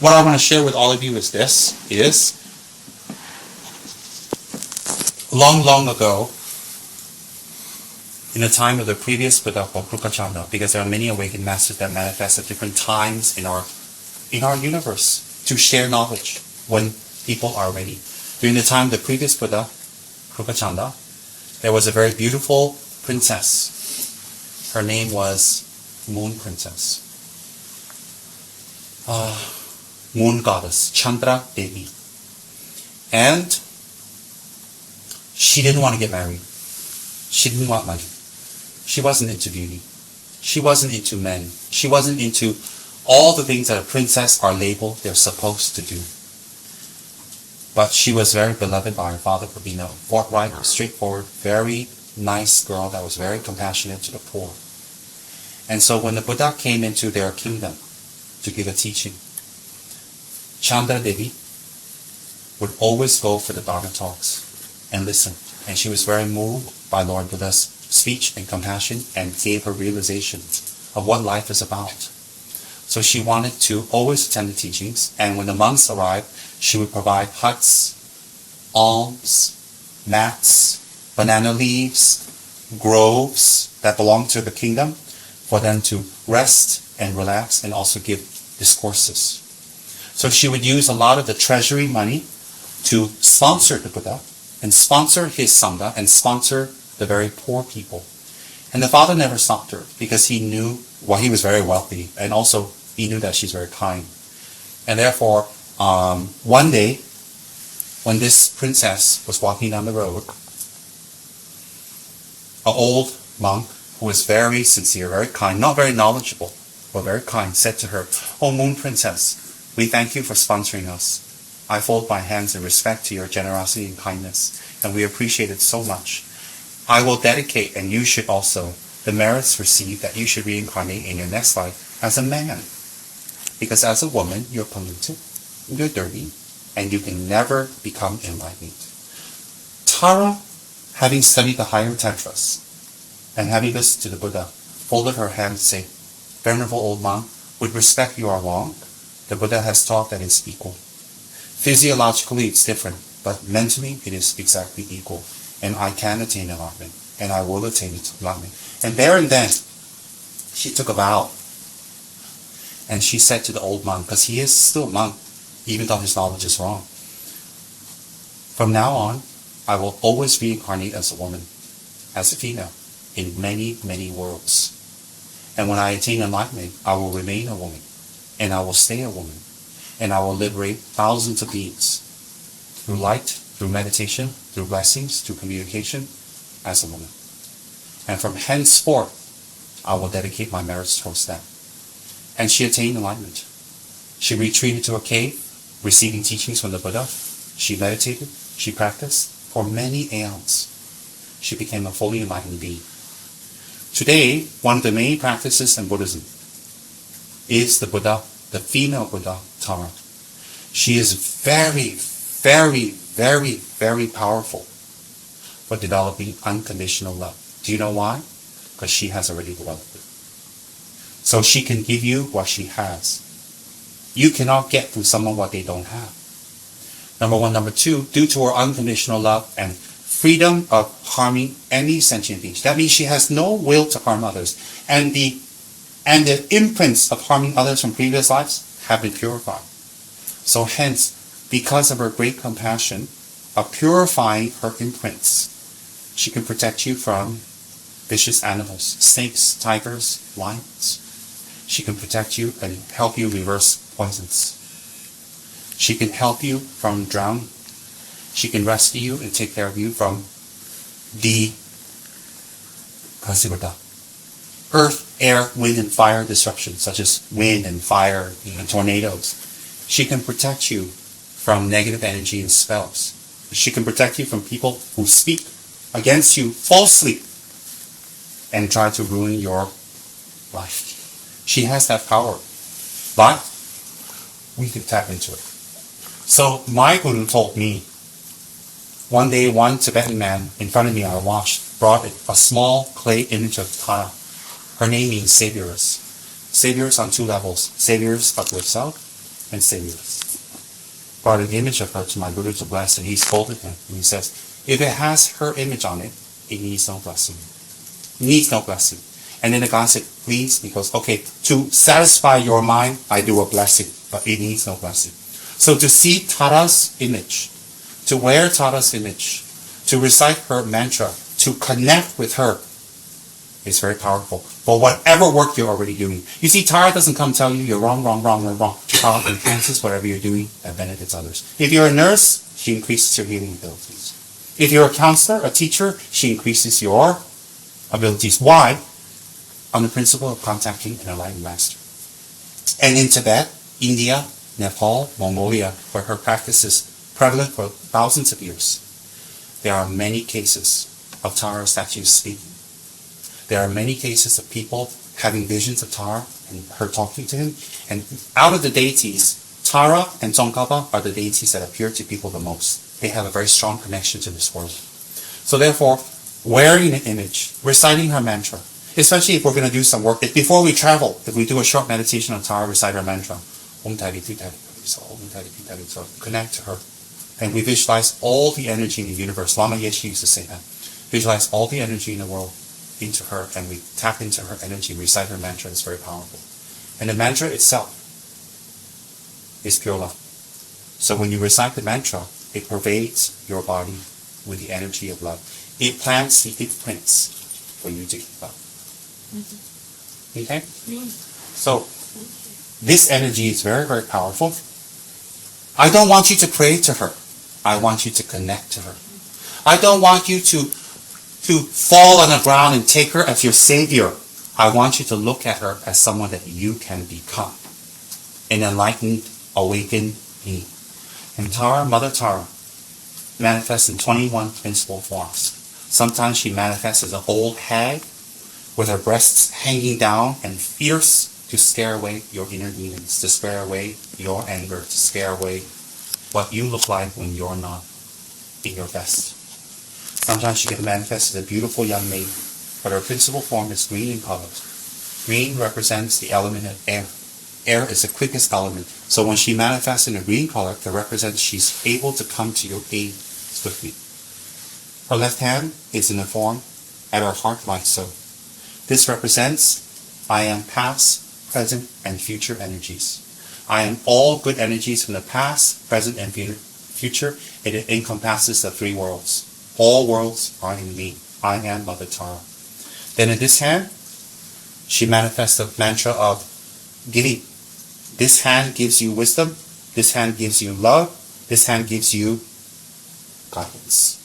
what I want to share with all of you is this, long, long ago, in the time of the previous Buddha called Krukachanda, because there are many awakened masters that manifest at different times in our universe to share knowledge when people are ready. During the time of the previous Buddha, Krukachanda, there was a very beautiful princess. Her name was Moon Princess. Moon Goddess, Chandra Devi. And she didn't want to get married. She didn't want money. She wasn't into beauty. She wasn't into men. She wasn't into all the things that a princess are labeled they're supposed to do. But she was very beloved by her father for being a forthright, straightforward, very nice girl that was very compassionate to the poor. And so when the Buddha came into their kingdom to give a teaching, Chandra Devi would always go for the Dharma talks and listen. And she was very moved by Lord Buddha's speech and compassion and gave her realization of what life is about. So she wanted to always attend the teachings, and when the monks arrived, she would provide huts, alms, mats, banana leaves, groves that belonged to the kingdom for them to rest and relax and also give discourses. So she would use a lot of the treasury money to sponsor the Buddha and sponsor his Sangha and sponsor the very poor people. And the father never stopped her because he knew, well, he was very wealthy, and also he knew that she's very kind. And therefore, one day, when this princess was walking down the road, an old monk who was very sincere, very kind, not very knowledgeable, but very kind, said to her, "Oh, Moon Princess, we thank you for sponsoring us. I fold my hands in respect to your generosity and kindness, and we appreciate it so much. I will dedicate, and you should also, the merits received that you should reincarnate in your next life as a man. Because as a woman, you're polluted, you're dirty, and you can never become enlightened." Tara, having studied the higher tantras, and having listened to the Buddha, folded her hands and said, "Venerable old monk, with respect you are wrong. The Buddha has taught that it's equal. Physiologically it's different, but mentally it is exactly equal. And I can attain enlightenment, and I will attain enlightenment." And there and then, she took a vow. And she said to the old monk, because he is still a monk, even though his knowledge is wrong, "From now on, I will always reincarnate as a woman, as a female, in many, many worlds. And when I attain enlightenment, I will remain a woman, and I will stay a woman, and I will liberate thousands of beings through light, through meditation, through blessings, through communication, as a woman. And from henceforth, I will dedicate my merits towards that." And she attained enlightenment. She retreated to a cave, receiving teachings from the Buddha. She meditated, she practiced for many aeons. She became a fully enlightened being. Today, one of the main practices in Buddhism is the Buddha, the female Buddha, Tara. She is very, very, very, very powerful for developing unconditional love. Do you know why? Because she has already developed it. So she can give you what she has. You cannot get from someone what they don't have. Number one. Number two, due to her unconditional love and freedom of harming any sentient being. That means she has no will to harm others. And the imprints of harming others from previous lives have been purified. So hence, because of her great compassion of purifying her imprints, she can protect you from vicious animals, snakes, tigers, lions. She can protect you and help you reverse poisons. She can help you from drowning. She can rescue you and take care of you from the earth, air, wind, and fire disruptions, such as wind and fire and tornadoes. She can protect you from negative energy and spells. She can protect you from people who speak against you falsely and try to ruin your life. She has that power, but we can tap into it. So my guru told me, one day one Tibetan man in front of me, I watched, brought a small clay image of Tara. Her name means savioress. Savioress on two levels. Savioress of yourself and say yes. Brought an image of her to my Guru to bless, and he scolded him. And he says, if it has her image on it, it needs no blessing. It needs no blessing. And then the guy said, please, he goes, okay, to satisfy your mind, I do a blessing, but it needs no blessing. So to see Tara's image, to wear Tara's image, to recite her mantra, to connect with her, is very powerful. For whatever work you're already doing. You see, Tara doesn't come tell you you're wrong. Tara enhances whatever you're doing and benefits others. If you're a nurse, she increases your healing abilities. If you're a counselor, a teacher, she increases your abilities. Why? On the principle of contacting an enlightened master. And in Tibet, India, Nepal, Mongolia, where her practice is prevalent for thousands of years, there are many cases of Tara statues speaking. There are many cases of people having visions of Tara and her talking to him. And out of the deities, Tara and Tsongkhapa are the deities that appear to people the most. They have a very strong connection to this world. So therefore, wearing an image, reciting her mantra, especially if we're going to do some work, before we travel, if we do a short meditation on Tara, recite her mantra, Om Tari Tu Tari, so connect to her. And we visualize all the energy in the universe. Lama Yeshe used to say that. Visualize all the energy in the world into her, and we tap into her energy, recite her mantra. It's very powerful. And the mantra itself is pure love. So when you recite the mantra, it pervades your body with the energy of love. It plants the imprints for you to give up. Okay? So this energy is very, very powerful. I don't want you to pray to her. I want you to connect to her. I don't want you to fall on the ground and take her as your savior. I want you to look at her as someone that you can become. An enlightened, awakened being. And Tara, Mother Tara, manifests in 21 principal forms. Sometimes she manifests as an old hag with her breasts hanging down and fierce to scare away your inner demons, to scare away your anger, to scare away what you look like when you're not in your best. Sometimes she can manifest as a beautiful young maiden, but her principal form is green in color. Green represents the element of air. Air is the quickest element. So when she manifests in a green color, that represents she's able to come to your aid swiftly. Her left hand is in the form at her heart like so. This represents I am past, present, and future energies. I am all good energies from the past, present, and future. It encompasses the three worlds. All worlds are in me. I am Mother Tara. Then in this hand, she manifests the mantra of giving. This hand gives you wisdom. This hand gives you love. This hand gives you guidance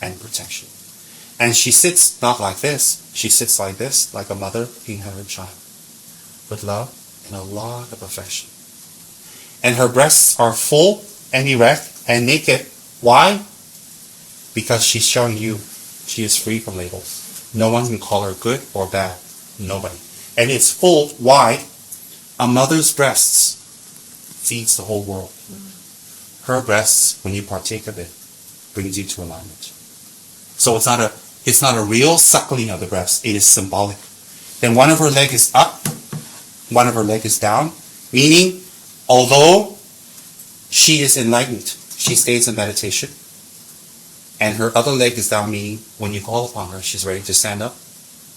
and protection. And she sits not like this. She sits like this, like a mother being her child, with love and a lot of affection. And her breasts are full and erect and naked. Why? Because she's showing you she is free from labels. No one can call her good or bad. Nobody. And it's full, wide. A mother's breasts feeds the whole world. Her breasts, when you partake of it, brings you to alignment. So it's not a real suckling of the breast. It is symbolic. Then one of her leg is up, one of her leg is down, meaning although she is enlightened, she stays in meditation, and her other leg is down, meaning when you call upon her, she's ready to stand up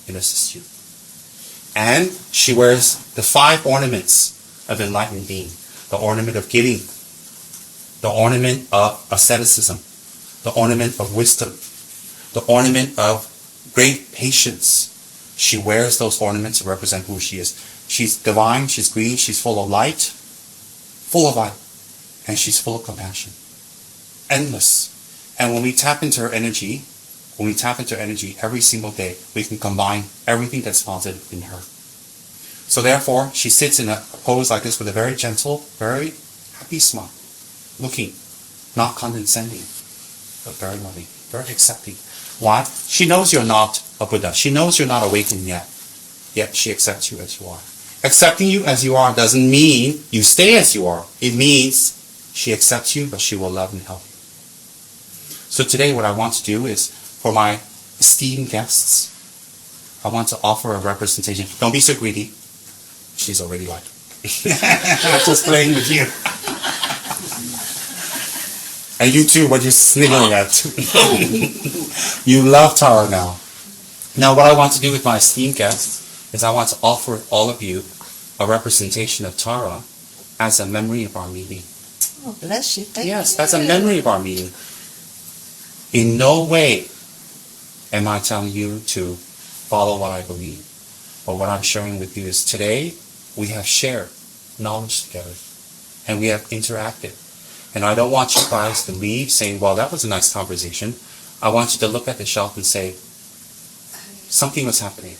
and assist you. And she wears the 5 ornaments of enlightened being. The ornament of giving, the ornament of asceticism, the ornament of wisdom, the ornament of great patience. She wears those ornaments to represent who she is. She's divine, she's green, she's full of light, and she's full of compassion. Endless. And when we tap into her energy, every single day, we can combine everything that's positive in her. So therefore, she sits in a pose like this with a very gentle, very happy smile, looking, not condescending, but very loving, very accepting. Why? She knows you're not a Buddha. She knows you're not awakened yet she accepts you as you are. Accepting you as you are doesn't mean you stay as you are. It means she accepts you, but she will love and help you. So today what I want to do is, for my esteemed guests, I want to offer a representation. Don't be so greedy. She's already like, I'm just playing with you. And you too, what you're sniggering at. You love Tara now. Now what I want to do with my esteemed guest is I want to offer all of you a representation of Tara as a memory of our meeting. Oh, bless you. Thank Yes, you. that's a memory of our meeting. In no way am I telling you to follow what I believe. But what I'm sharing with you is today we have shared knowledge together and we have interacted. And I don't want you guys to leave saying, well, that was a nice conversation. I want you to look at the shelf and say, something was happening.